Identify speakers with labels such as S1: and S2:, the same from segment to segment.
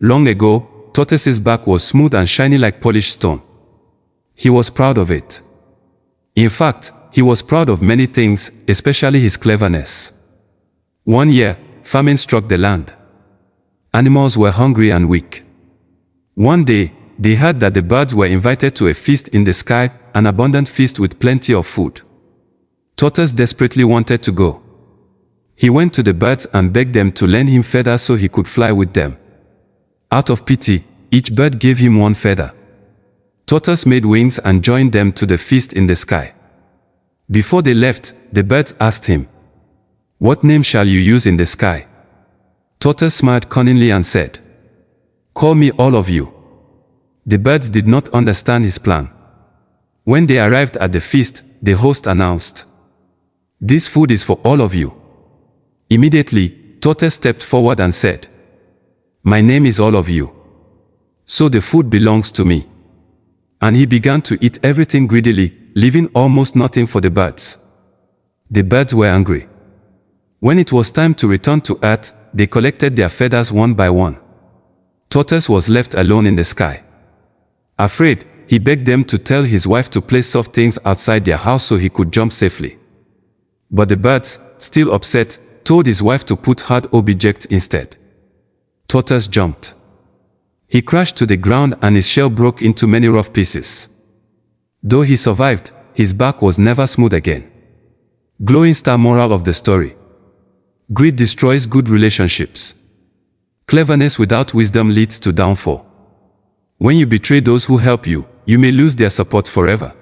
S1: Long ago, Tortoise's back was smooth and shiny like polished stone. He was proud of it. In fact, he was proud of many things, especially his cleverness. One year, famine struck the land. Animals were hungry and weak. One day, they heard that the birds were invited to a feast in the sky, an abundant feast with plenty of food. Tortoise desperately wanted to go. He went to the birds and begged them to lend him feathers so he could fly with them. Out of pity, each bird gave him one feather. Tortoise made wings and joined them to the feast in the sky. Before they left, the birds asked him, "What name shall you use in the sky?" Tortoise smiled cunningly and said, "Call me all of you." The birds did not understand his plan. When they arrived at the feast, the host announced, "This food is for all of you." Immediately, Tortoise stepped forward and said, "My name is all of you. So the food belongs to me." And he began to eat everything greedily, leaving almost nothing for the birds. The birds were angry. When it was time to return to earth, they collected their feathers one by one. Tortoise was left alone in the sky. Afraid, he begged them to tell his wife to place soft things outside their house so he could jump safely. But the birds, still upset, told his wife to put hard objects instead. Tortoise jumped. He crashed to the ground and his shell broke into many rough pieces. Though he survived, his back was never smooth again. Glowing star moral of the story: greed destroys good relationships. Cleverness without wisdom leads to downfall. When you betray those who help you, you may lose their support forever.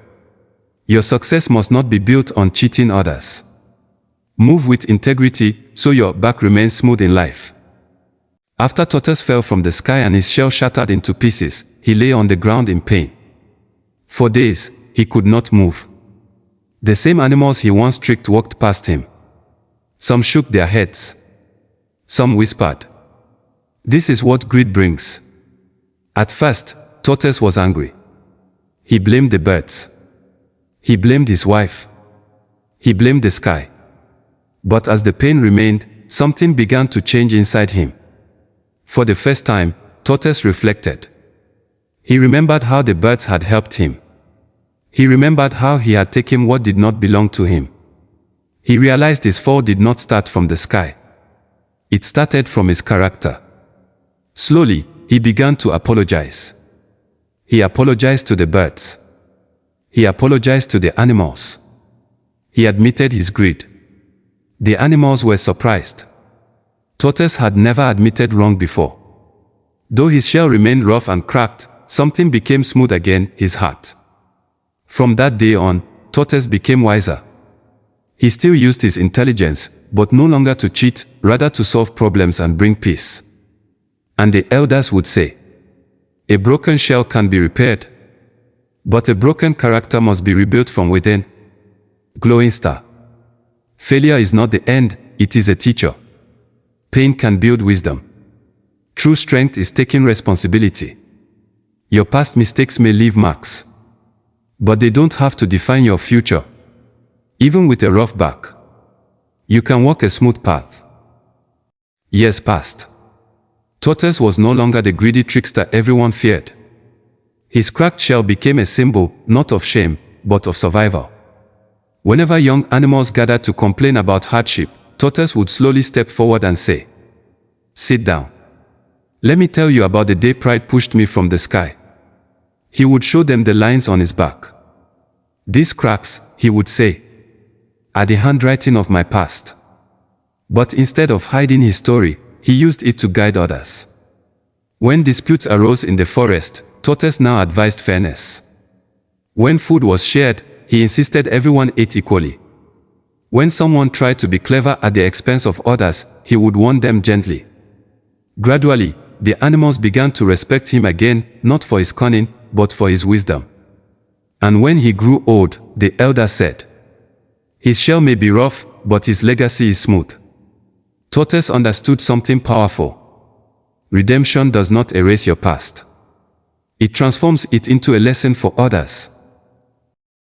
S1: Your success must not be built on cheating others. Move with integrity, so your back remains smooth in life. After Tortoise fell from the sky and his shell shattered into pieces, he lay on the ground in pain. For days, he could not move. The same animals he once tricked walked past him. Some shook their heads. Some whispered, "This is what greed brings." At first, Tortoise was angry. He blamed the birds. He blamed his wife. He blamed the sky. But as the pain remained, something began to change inside him. For the first time, Tortoise reflected. He remembered how the birds had helped him. He remembered how he had taken what did not belong to him. He realized his fall did not start from the sky. It started from his character. Slowly, he began to apologize. He apologized to the birds. He apologized to the animals. He admitted his greed. The animals were surprised. Tortoise had never admitted wrong before. Though his shell remained rough and cracked, something became smooth again: his heart. From that day on, Tortoise became wiser. He still used his intelligence, but no longer to cheat, rather to solve problems and bring peace. And the elders would say, "A broken shell can be repaired, but a broken character must be rebuilt from within." Glowing star. Failure is not the end, it is a teacher. Pain can build wisdom. True strength is taking responsibility. Your past mistakes may leave marks, but they don't have to define your future. Even with a rough back, you can walk a smooth path. Years passed. Tortoise was no longer the greedy trickster everyone feared. His cracked shell became a symbol, not of shame, but of survival. Whenever young animals gathered to complain about hardship, Tortoise would slowly step forward and say, "Sit down. Let me tell you about the day pride pushed me from the sky." He would show them the lines on his back. "These cracks," he would say, "are the handwriting of my past." But instead of hiding his story, he used it to guide others. When disputes arose in the forest, Tortoise now advised fairness. When food was shared, he insisted everyone ate equally. When someone tried to be clever at the expense of others, he would warn them gently. Gradually, the animals began to respect him again, not for his cunning, but for his wisdom. And when he grew old, the elders said, "His shell may be rough, but his legacy is smooth." Tortoise understood something powerful. Redemption does not erase your past. It transforms it into a lesson for others.